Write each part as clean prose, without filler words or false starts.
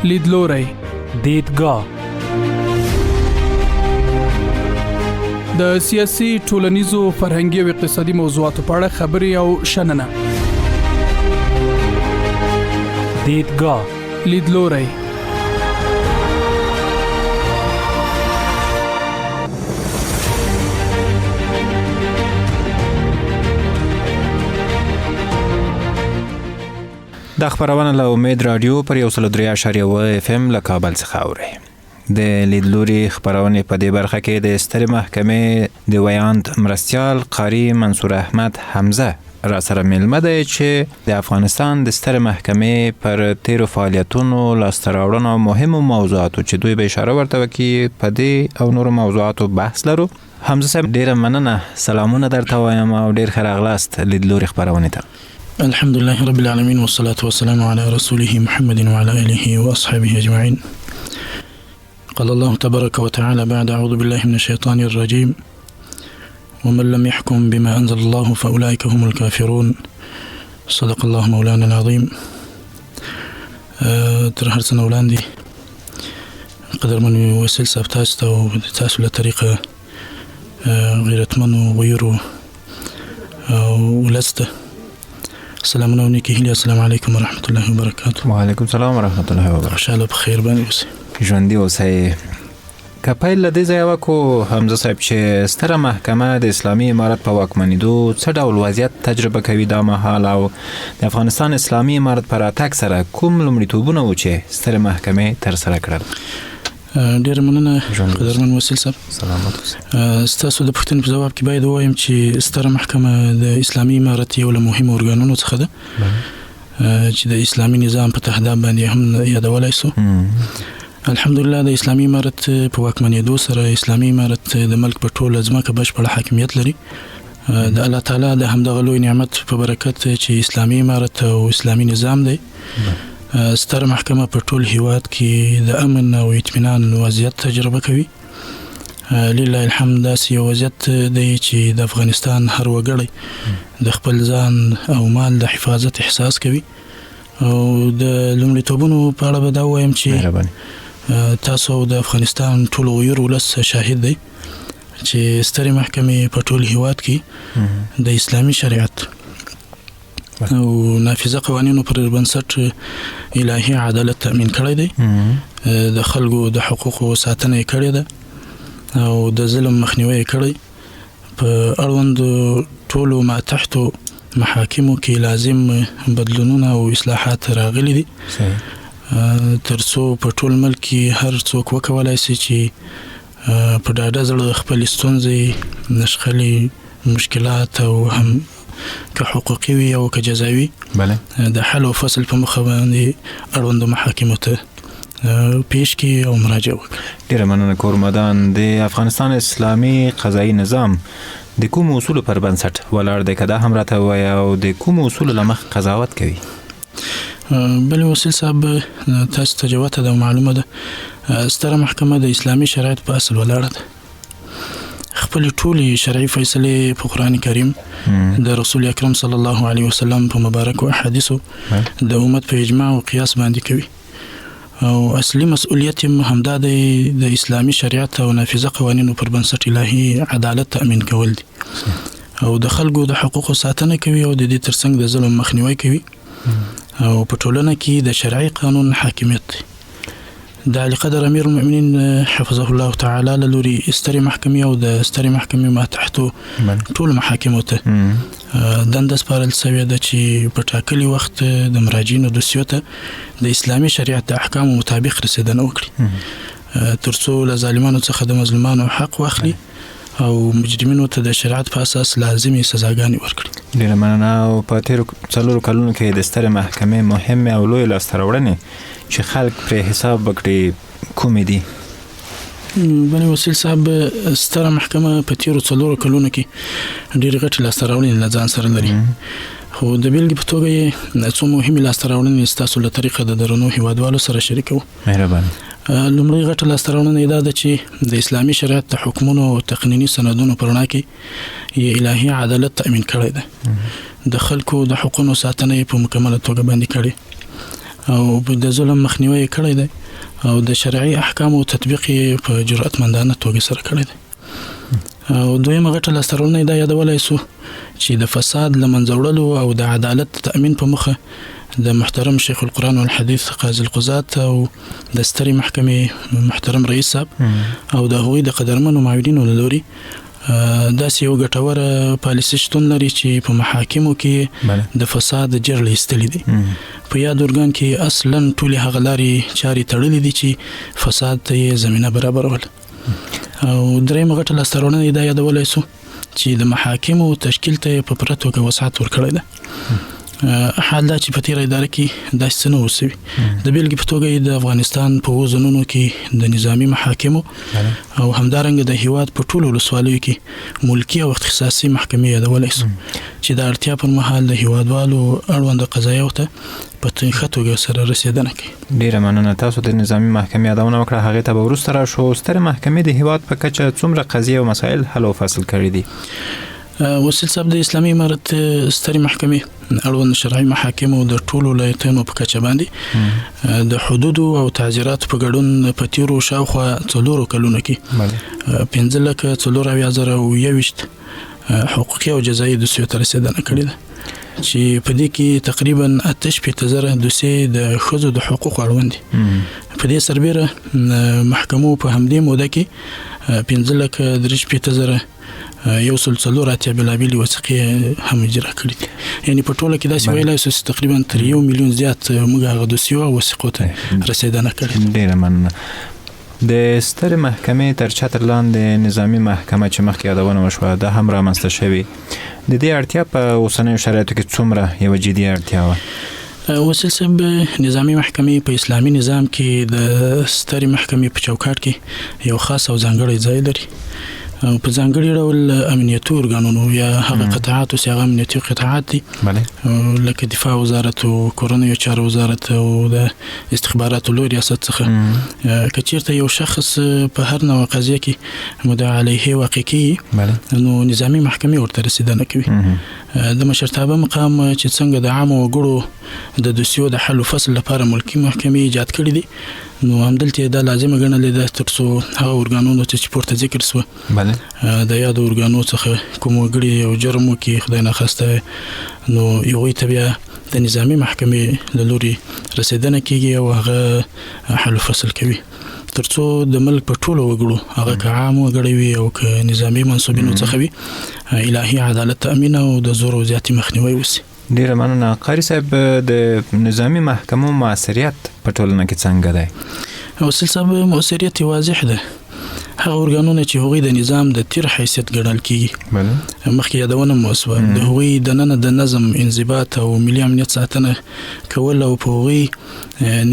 لیدلوری، دیدگاه، د سیاسي، ټولنیزو، فرهنګي او اقتصادي موضوعاتو په اړه خبرې او شننه. دیدگاه، لیدلوری. د خبرونه له امید رادیو پر 103.1 اف ام له کابل څخه اوري. د لیدلوري خبرونه په دې برخه کې د ستر محکمې د ویاند مرستیال قاری منصور احمد حمزه را سره ملمه ده چې د افغانستان د ستر محکمې پر تیرو فعالیتونو لاستراوړنو مهمو موضوعاتو چې دوی به اشاره ورته وکړي په دې او نورو موضوعاتو بحث لرو. حمزه صاحب ډیره مننه، سلامونه درته وایم او ډیر ښه راغلاست لیدلوري خبرونه ته. الحمد لله رب العالمين والصلاة والسلام على رسوله محمد وعلى آله وأصحابه أجمعين. قال الله تبارك وتعالى بعد أعوذ بالله من الشيطان الرجيم ومن لم يحكم بما أنزل الله فأولئك هم الكافرون. صدق الله مولانا العظيم. تر هر څه وړاندې قدرمن وسیل صاحب تاسو ته تاسو له طریقه غیرتمنو غیرو ولسته سلامونه ونیکی هیله. السلام علیکم ورحمت الله وبرکاته. وعلیکم السلام ورحمت الله وبرکاته. خوشاله په خیر باندې اوسئ، ژوندي اوسئ. که پیل له دې ځایه وکړو حمزه صاحب چې ستره محکمه د اسلامي امارت په واکمنېدو څه ډول وضعیت تجربه کوي دا مهال او د افغانستان اسلامي امارت په راتګ سره کوم لومړیتوبونه و چې ستره محکمې ترسره کړل؟ ډېره مننه قدرمن وسیل صاحب. سلامت اوسئ. ستاسو د پوښتنې په ځواب کې باید ووایم چې ستره محکمه د اسلامي امارت یو له مهمو ارګانونو څخه ده چې د اسلامي نظام په تهداب باندې هم یادولی سو. الحمدلله د اسلامي امارت په واکمنېدو سره اسلامي امارت د ملک په ټوله ځمکه بشپړ حاکمیت لري. د الله تعالی د همدغه لوی نعمت په برکت چې اسلامي امارت او اسلامي نظام دی، ستره محکمه په ټول هیواد کې د امن او اطمینان وضعیت تجربه کوي. لله الحمد داسې یو وضعیت دی چې د افغانستان هر وګړی د خپل ځان او مال د حفاظت احساس کوي. او د لومړیتوبونو په اړه به دا ووایم چې تاسو د افغانستان ټول غیر ولس شاهد دی چې سترې محکمې په ټول هیواد کې د اسلامي شریعت او نافذه قوانینو پر بنسټ الهي عدالت تأمین کړی دی، د خلکو د حقوقو ساتنه یې کړې ده او د ظلم مخنیوی یې کړی. په اړوند ټولو ما تحتو محاکمو کې لازم بدلونونه او اصلاحات راغلي دي ترڅو په ټول ملک کې هر څوک وکولای شي چې په ډاډه زړه خپل ستونزې، نشخلي مشکلات او هم که حقوقي وي او که جزاوي د حل او فصل په مخه باندې اړوندو محاکمو ته پیش کی او مراجعه وکړي. ډیره مننه کورمدان. د افغانستان اسلامي قضایي نظام د کوم اصول پر بنسټ ولاړ دی؟ که دا هم راته ووایه او د کوم اصول له مخې قضاوت کوي؟ بلې وسیل صاحب تاسو ته جوته ده معلومه ده ستره محکمه د اسلامي شرایط په اصل ولاړه ده. خپل ټولې شرعي فیصلې په قرآن کریم د رسول اکرم صلی الله علیه وسلم په مبارک احادیثو د امت په اجماع او قیاس باندې کوي. او اصلي مسؤلیت هم دا د اسلامي شریعت او نافذه قوانینو پر بنسټ الهي عدالت تأمین کول دي او د خلکو د حقوقو ساتنه کوي او د دې ترڅنګ د ظلم مخنیوی کوي او په ټولنه کې د شرعي قانون حاکمیت دی. د علی قدر امیر المؤمنین حفظه الله تعالی له لوري سترې محکمې او د سترې محکمې ما تحتو ټول محاکمو ته دنده سپارل شوې ده چې په ټاکلي وخت د مراجعینو دوسیو ته د اسلامي شریعت د احکامو مطابق رسیدنه وکړي ترڅو له ظالمانو څخه د مظلومانو حق واخلي او مجرمینو ته د شریعت په اساس لازمي سزاګانې ورکړي. ډیره مننه. او په تیرو څلورو کلونو کې د سترې محکمې مهمې او لویې لاسته راوړنې چې خلک پرې حساب وکړي کومې دي؟ بني وسیل صاحب ستره محکمه په تیرو څلورو کلونو کې ډېرې غټې لاسته راوړنې له ځان سره لري. خو د بیلګې په توګه یې څو مهمې لاسته راوړنې ستاسو له طریقه د درنو هیوادوالو سره شریکوو. مهرباني. لومړی غټه لاسته راوړنه دا ده چې د اسلامي شریعت د حکمونو او تقنیني سندونو په رڼا کې یې الهي عدالت تأمین کړی ده. د خلکو د حقوقو ساتنه یې په مکمله توګه باندې کړې او د ظلم مخنیوي کړی دی او د شرعي احکامو تطبیق په جرأتمندانه توګه سره کړی دی. او دویمه غټه لاسته دا یادولای سو چې د فساد لمنځه وړلو او د عدالت تأمین په مخه د محترم شیخ القرآن والحدیث قاضي القضات او د سترې محکمې محترم رئیس صاحب او د هغوی د قدرمنو معاونینو له لوري داسې یو ګټوره پالیسي شتون لري چې په محاکمو کې د فساد جرړې ایستلي دي. په یاد ارګان کې اصلا ټولې هغه لارې چارې تړلې دي چې فساد ته یې زمینه برابرول. او درېیمه غټه لاسته راوړنه دا یادولی سو چې د محاکمو تشکیل ته په پوره توګه وسعت ورکړی ده. حال دا چې په تیره اداره کې داسې څه نه اوسوي. د بیلګې په توګه د افغانستان په 7 ځایونو کې د نظامي محاکمو او همدارنګه د هیواد په ټولو ولسوالیو کې ملکي او اختصاصي محکمې یادولی سو چې د اړتیا پر مهال د هیوادوالو اړوند قضایاو ته په ښه توګه سره رسیدنه کوي. ډیره مننه. تاسو د نظامي محکمې یادونه وکړه، هغې ته به وروسته راشو. سترې محکمې د هیواد په کچه څومره قضیې او مسایل حل او فصل کړي دي؟ وسیل صاحب د اسلامي امارت سترې محکمې اړوند شرعي محاکمو د ټولو ولایتونو په کچه باندې د حدودو او تعزیراتو په ګډون په تیرو شاوخوا 4 کلونو کې 15,421 حقوقي او جزایي دوسیو ته رسیدنه کړې ده چې په دې کې تقریبا 8,000 دوسیې د ښځو د حقوقو اړوند دي. په دې سربیره محکمو په همدې موده کې 15,000 یو سلسله راتیا بلابلی وثیقې هم اجرا کړې دي. یعنی په ټوله کې داسې ویلای سو چې تقریبا تر 1 میلیون زیات موږ هغه دوسیو او وثیقو ته رسیدنه کړې. ډیره مننه. د سترې محکمې تر چتر لاندې نظامي محکمه چې مخکې یادونه وشوه دا هم رامنځته شوې. د دې اړتیا په اوسنیو شرایطو کې څومره یوه جدي اړتیا وه؟ وسیل صاحب نظامي محکمې په اسلامي نظام کې د سترې محکمې په چوکاټ کې یو خاص او ځانګړی ځای لري. په ځانګړي ډول امنیتي ارګانونو یا هغه قطاعات چې هغه امنیتي قطاعات دي لکه دفاع وزارت او کورنیو چارو وزارت او د استخباراتو لوی ریاست څخه که چیرته یو شخص په هر نوع قضیه کې مدعا علیه واقع کیږي نو نظامي محکمې ورته رسیدنه کوي. د مشرتابه مقام چې څنګه د عامو وګړو د دوسیو د حل او فصل لپاره ملکي محکمې ایجاد کړي دي نو همدلته دا لازمه ګڼلې ده ترڅو هغه ارګانونو چې پورته ذکر سو د یادو ارګانو څخه کوم وګړي او جرمو کې خدای نه خواسته نو یو ته بیا د نظامي محکمې له لوري رسیدنه کیږي او هغه حل فصل کوي ترڅو د ملک په ټولو وګړو هغه که عام وګړي وي او که نظامي منصوبینو څخه وي الهي عدالت تأمین او د زور او زیاتي مخنیوي وشي. ډیره مننه. قاری صاحب د نظامي محکمو موثریت په ټولنه کې څنګه دی؟ وسیل صاحب موثریت واضح ده. هغه ارګانونه چې هغوی د نظام د تیر حیثیت ګڼل کیږي مخکې یادونه مو وسوه د هغوی دننه د نظم انضباط او ملي امنیت ساتنه کول او په هغوی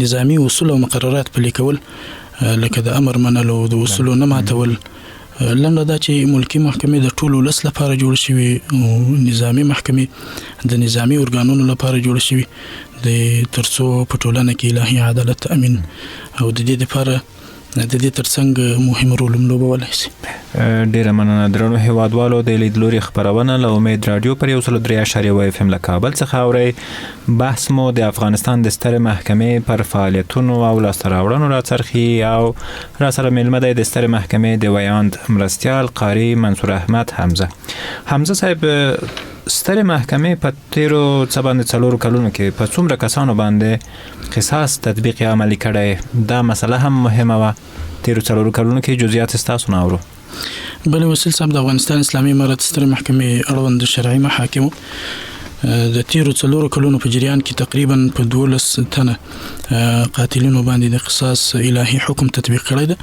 نظامي اصول او مقررات پلي کول لکه د امر منلو د اصولو نه ماتول. لنډه دا چې ملکي محکمې د ټولو ولس لپاره جوړ شوي او نظامي محکمې د نظامي ارګانونو لپاره جوړ شوي د ترڅو په ټولنه کې الهي عدالت تأمین او د دې لپاره د دې ترڅنګ مهم رول هم لوبولی شي. ډیره مننه. درنو هیوادوالو د لیدلوري خبرونه له امید رادیو پر 103.1 FM له کابل څخه اورئ. بحث مو د افغانستان د سترې محکمې پر فعالیتونو او لاسته راوړنو راڅرخي او را سره میلمه دی د سترې محکمې د ویاند مرستیال قاري منصور احمد حمزه صاحب. سترې محکمې په تیرو څه باندې 4 کلونو کې په څومره کسانو باندې قصاص تطبیق عملي کړی؟ دا مسله هم مهمه وه. تیرو 4 کلونو کې جزئیات ستاسو نه اورو. بله وسیل صاحب د افغانستان اسلامي امارت سترې محکمې اړوند شرعي محاکمو د تیرو 4 کلونو په جریان کې تقریبا په 12 تنه قاتلینو باندې د قصاص الهي حکم تطبیق کړی ده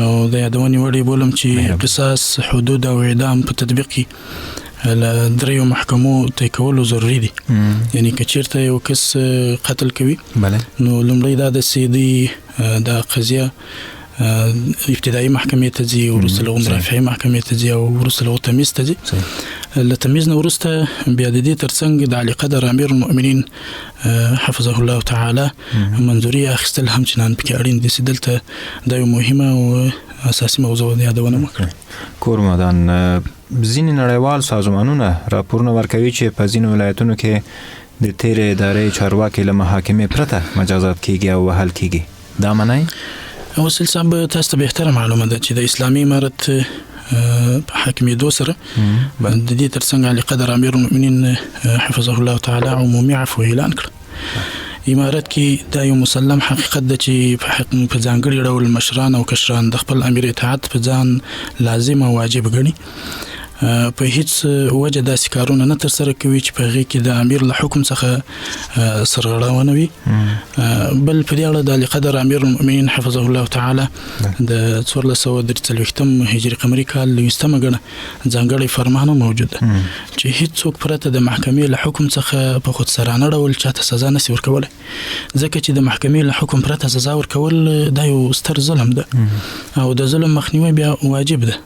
او د یادونې وړ بولم چې قصاص حدود او اعدام په تطبیق کې له دریو محکمو طی کولو ضروري دي. یعنی که چیرته یو کس قتل کوي نو لومړی دا د سیدی د قضیه ابتدایي محکمې ته ځي وروسته له رافعي محکمې ته ځي او وروسته له تمیز ته ځي. له تمیز نه وروسته بیا د دې ترڅنګ د علي قدر امیر المؤمنین حفظه الله تعالی منظوري اخیستل هم چنان پکې اړین دي چې دلته دا یو مهمه او اساسي موضوع د یادونه وکړي. کورمدان ځینې نړیوال سازمانونه راپورونه ورکوي چې په ځینو ولایتونو کې د تیرې ادارې چارواکي له محاکمې پرته مجازات کیږي او وهل کیږي، دا منئ؟ وسیل صاحب تاسو ته بهتره معلومه ده چې د اسلامي امارت په حاکمیدو سره د دې ترڅنګ علی قدر امیر المؤمنین حفظه الله تعالی عمومي عفو اعلان کړ. امارت کې دا یو مسلم حقیقت ده چې په ځانګړي ډول مشران او کشران د خپل امیر اطاعت په ځان لازم او واجب ګڼي. په هیڅ وجه داسې کارونه نه ترسره کوي چې په هغې کې د امیر له حکم څخه سرغړونه وي. بل په دې اړه د علی قدر امیر المؤمنین حفظه الله تعالی د 1443 هجري قمري کال 20 ګڼه ځانګړی فرمان موجود ده چې هیڅوک پرته د محکمې له حکم څخه په خودسرانه ډول چاته سزا نشي ورکولی، ځکه چې د محکمې له حکم پرته سزا ورکول دا یو ستر ظلم ده او د ظلم مخنیوی بیا واجب ده.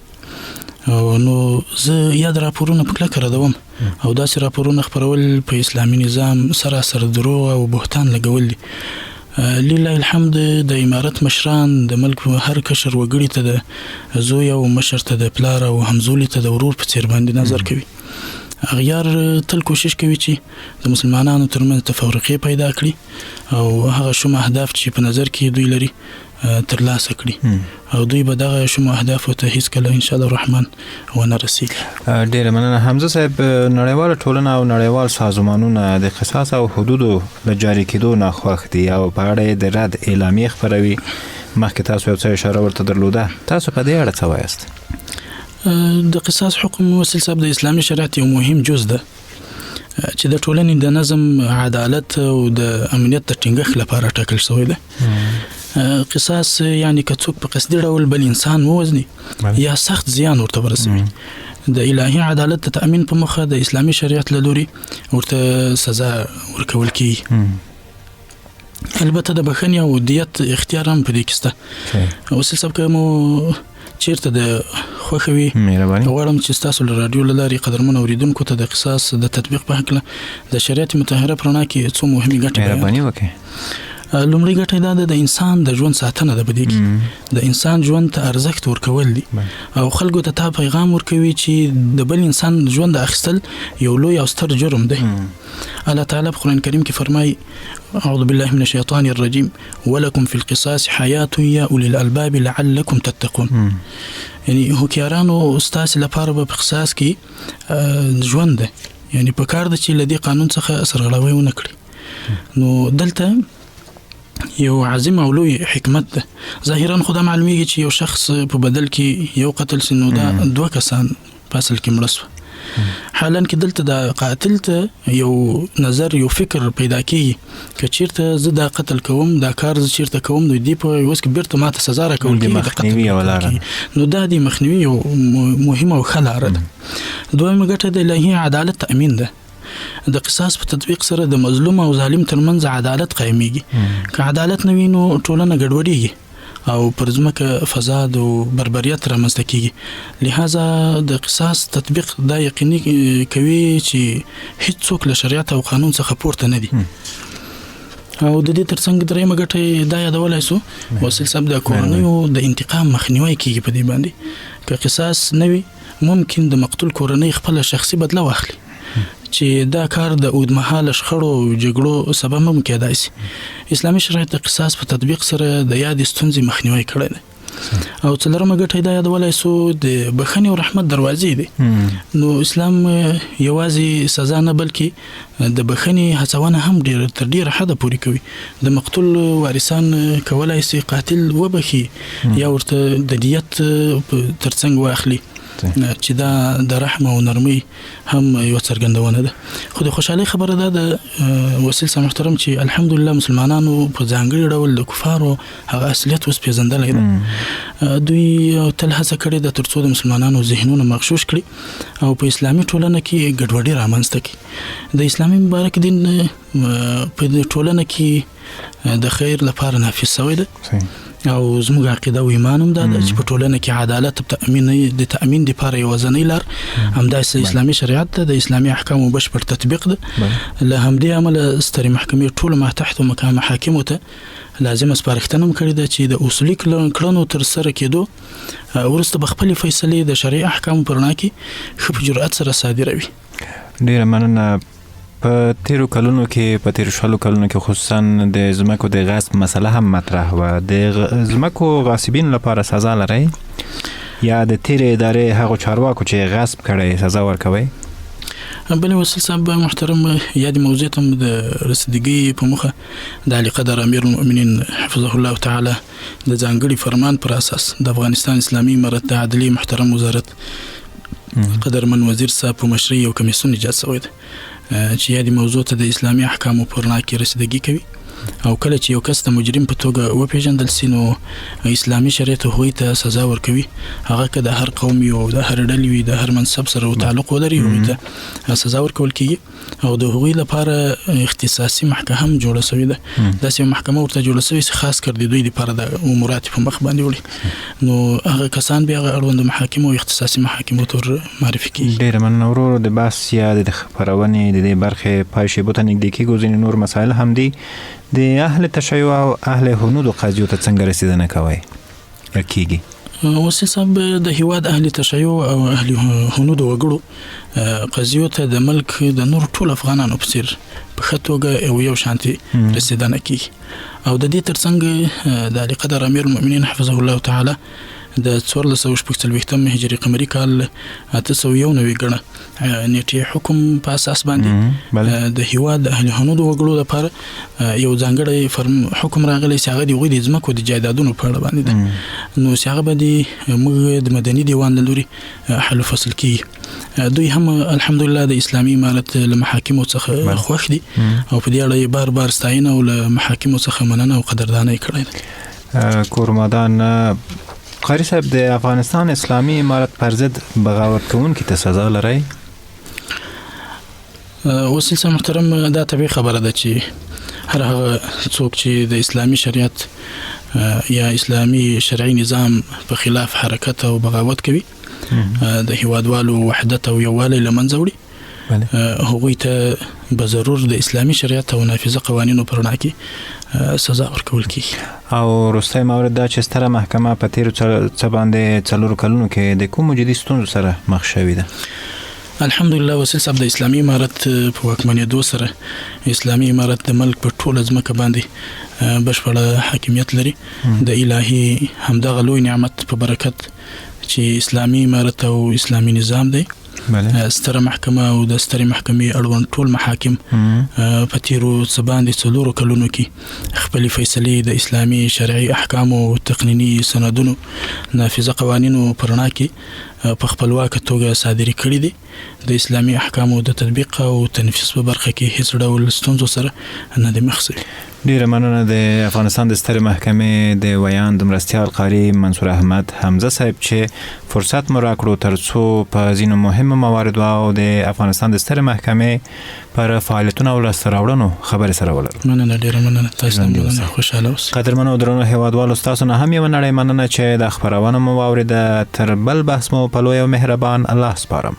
نو زه یاد راپورونه په کلکه ردوم او داسې راپورونه خپرول په اسلامي نظام سراسر دروغ او بهتان لګول دي. لله الحمد د امارت مشران د ملک هر کشر وګړي ته د زوی او مشر ته د پلار او همزولي ته د ورور په څیر باندې نظر کوي. اغیار تل کوشش کوي چې د مسلمانانو ترمنځ تفرقه پیدا کړي او هغه شوم اهداف چې په نظر کې دوی لري ترلاسه کړي او دوی به دغه شوم اهداف ته هیڅ کله ان شاء الله الرحمن ونه رسیږي. ډیره مننه حمزه صاحب. نړیواله ټولنه او نړیوال سازمانونه د قصاص او حدودو د جاری کېدو نه خوښ دي او په اړه د رد اعلامیه خپروي. مخکې تاسو یو څه اشاره ورته درلوده، تاسو په دې اړه څه وایاست؟ د قصاص حکم وسیل صاحب د اسلامي شریعت یو مهم جز ده چې د ټولنې د نظم، عدالت او د امنیت د ټینګښت لپاره ټاکل شوی ده. قصاص یعنی که څوک په قصدي ډول بل انسان ووژني یا سخت زیان ورته ورسوي، د الهي عدالت د تأمین په مخه د اسلامي شریعت له لوري ورته سزا ورکول کیږي. البته د بخښنې او دیت اختیار هم په دې کې شته. وسیل صاحب که مو چیرته د خوښوي غواړم چې تاسو له رادیو له لارې قدرمن اوریدونکو ته د قصاص د تطبیق په هکله د شریعت مطهره په رڼا کې څو مهمې ګټې مهرباني وکړئ. لومړی ګټه دا ده د انسان د ژوند ساتنه ده. په دې کې د انسان ژوند ته ارزښت ورکول دي او خلکو ته پیغام ورکوي چې د بل انسان ژوند اخیستل یو لوی او ستر جرم دی. الله تعالی په قرآن کریم کې فرمایي اعوذ بالله من الشیطان الرجیم ولکم فی القصاص حیات یا اولی الالباب لعلکم تتقون. یعنی هوښیارانو ستاسې لپاره به په قصاص کې ژوند ده، یعنی په کار ده چې له دې قانون څخه سرغړاوی ونه کړي. نو دلته یو عظیم او لوی حکمت ده. ظاهرا خو دا معلومیږي چې یو شخص په بدل کې یو قتل سي نو دا دوه کسان په اصل کې مړه سوه، حالا کې دلته د قاتل ته یو نظر یو فکر پیدا کیږي که چیرته زه دا قتل کوم، دا کار زه چیرته کوم، نو دی په اوس کې بیرته ماته سزا راکول کیږي. نو دا د مخنیوي یو مهمه او ښه لاره ده. دویمه ګټه د الهي عدالت تأمین ده. د قصاص په تطبیق سره د مظلوم او ظالم ترمنځ عدالت قائمیږي. که عدالت نه وي نو ټولنه ګډوډیږي او پر ځمکه فساد او بربریت رامنځته کیږي. لہذا د قصاص تطبیق دا یقیني کوي چې هیڅوک له شریعت او قانون څخه پورته نه دي. او د دې ترڅنګ درېمه ګټه دا یادولای سو وسیل صاحب د کورنیو د انتقام مخنیوي کیږي. په دې باندې که قصاص نه وي ممکن د مقتول کورنۍ خپل شخصي بدله واخلي چې دا کار د اوږدمهاله شخړو او جګړو سبب هم کېدای شي. اسلامي شریعت د قصاص په تطبیق سره د یادې ستونزې مخنیوی کړی دی. او څلورمه ګټه دا یادولای سو د بخښنې او رحمت دروازې دي. نو اسلام یوازې سزا نه بلکې د بخښنې هڅونه هم تر ډیره حده پورې کوي. د مقتول وارثان کولای شي قاتل وبخښي یا ورته د دیت ترڅنګ واخلي چې دا د رحم او نرمۍ هم یو څرګندونه ده. خو د خوشحالۍ خبره ده د وسیل صاحب محترم چې الحمدلله مسلمانانو په ځانګړي ډول د کفارو هغه اصلیت اوس پیژندلی ده. دوی تل هڅه کړې ده ترڅو د مسلمانانو ذهنونه مغشوش کړي او په اسلامي ټولنه کې ګډوډي رامنځته کړي. د اسلامي مبارک دین په ټولنه کې د خیر لپاره نافذ شوی ده او زموږ عقیده او ایمان هم دا ده چې په ټولنه کې عدالت د تأمین لپاره یو ځنۍ لار همداسې اسلامي شریعت ده، د اسلامي احکامو بشپړ تطبیق ده. له همدې امله سترې محکمې ټولو ماتحت محاکمو ته لازمه سپارښتنه هم کړې ده چې د اصولي کړنو تر سره کېدو وروسته به خپلې فیصلې د شرعي احکامو په رڼا کې ښه په جرأت سره صادروي. ډېره مننه په تیرو کلونو کې په تیرو شلو کلونو کې خصوصا د ځمکو د غصب مسله هم مطرح و. د ځمکو غاصبین لپاره سزا لري یا د تیرې ادارې هغو چارواکو چې غصب کړي سزا ورکوي؟ بله وسیل صاحب محترم، یادی موضوع ته د رسیدګۍ په مخه د علی قدر امیر المؤمنین حفظه الله تعالی د ځانګړي فرمان پر اساس د افغانستان اسلامي امارت د عدلیې محترم وزارت قدرمن وزیر صاحب په مشرۍ یو کمیسیون ایجاد شوی دی چې یادی موضوع ته د اسلامي احکامو په رڼا کې رسیدګي کوي او کله چې یو کس د مجرم په توګه وپیژندل سي نو اسلامي شریعت هغوی ته سزا ورکوي، هغه که د هر قوم وي او د هر ډلې وي د هر منصب سره تعلق ولري هغوی ته سزا ورکول کیږي او د هغوی لپاره اختصاصي محکمه هم جوړه شوې ده. داسې یو محکمه ورته جوړه شوې چې خاص کر د دوی لپاره د امورات په مخ باندې وړي، نو هغه کسان بیا اړوند محاکمو او اختصاصي محاکمو ته معرفي کیږي. ډېره مننه ورور. د بحث یا د خپرونې د دې برخې پای شیبو ته نږدې کېږو. ځینې نور مسایل هم دي. د اهل تشیع او اهل هنود قضیو ته څنګه رسیدنه کوي کیږي؟ وسیل صاحب د هیواد اهل تشیع او اهل هنود وګړو قضیو ته د ملک د نور ټول افغانانو په څیر په ښه توګه یو شانتي رسیدنه کیږي او د دې ترڅنګ د علی قدر امیر المؤمنین حفظه الله تعالی د 1446 هجري قمري کال 891 ګڼه نیټې حکم په اساس باندې د هیواد اهل هنود وګړو لپاره یو ځانګړی حکم راغلی چې هغه د هغوی د ځمکو د جایدادونو په اړه باندې ده، نو چې هغه به موږ د مدني دیوان له لوري حل و فصل کیږي. دوی هم الحمدلله د اسلامي امارت له محاکمو څخه خوښ دي او په دې اړه بار بار ستاینه او له محاکمو څخه مننه او قدرداني کړې ده. کورمادان قاری صاحب، د افغانستان اسلامي امارت پر ضد بغاوت کوونکي ته سزا لري؟ وسیل صاحب محترم، دا طبیعي خبره ده چې هر هغه څوک چې د اسلامي شریعت یا اسلامي شرعي نظام په خلاف حرکت او بغاوت کوي د هیوادوالو وحدت او یووالی له منځه وړي، هغوی ته به ضرور د اسلامي شریعت او نافذه قوانینو پر رڼا کې سزا ورکول کیږي. او وروستی مورد دا چې ستره محکمه په تیرو څه باندې 4 کلونو کې د کومو جدي ستونزو سره مخ شوې ده؟ الحمدلله وسیل صاحب، د اسلامي امارت په واکمنېدو سره اسلامي امارت د ملک په ټوله ځمکه باندې بشپړه حاکمیت لري. د الهي همدغه لوی نعمت په برکت چې اسلامي امارت او اسلامي نظام دی، ستره محکمه او د سترې محکمې اړوند ټول محاکم په تیرو څه باندې 4 کلونو کې خپلې فیصلې د اسلامي شرعي احکامو او تقنیني سندونو نافذه قوانینو پر رڼا کې په خپلواکه توګه صادري کړي دي. د اسلامي احکامو د تطبیق او تنفیذ په برخه کې هیڅ ډول ستونزو سره نه دي مخ شوي. ډیره مننه. د افغانستان د سترې محکمې د ویاند مرستیال قاری منصور احمد حمزه صاحب چې فرصت مو راکړو ترڅو په ځینو مهمو مواردو او د افغانستان د سترې محکمې پر فعالیتونو او لاسته راوړنو خبرې سره ولرو. مننه، ډیره مننه. تاسو هم خوشاله اوسئ. قدرمنو درنو هیوادوالو، تاسو نه هم یو نړۍ مننه چې د خبرونه مو واوریده. تر بل بحث مو په لوی او مهربان الله سپارم.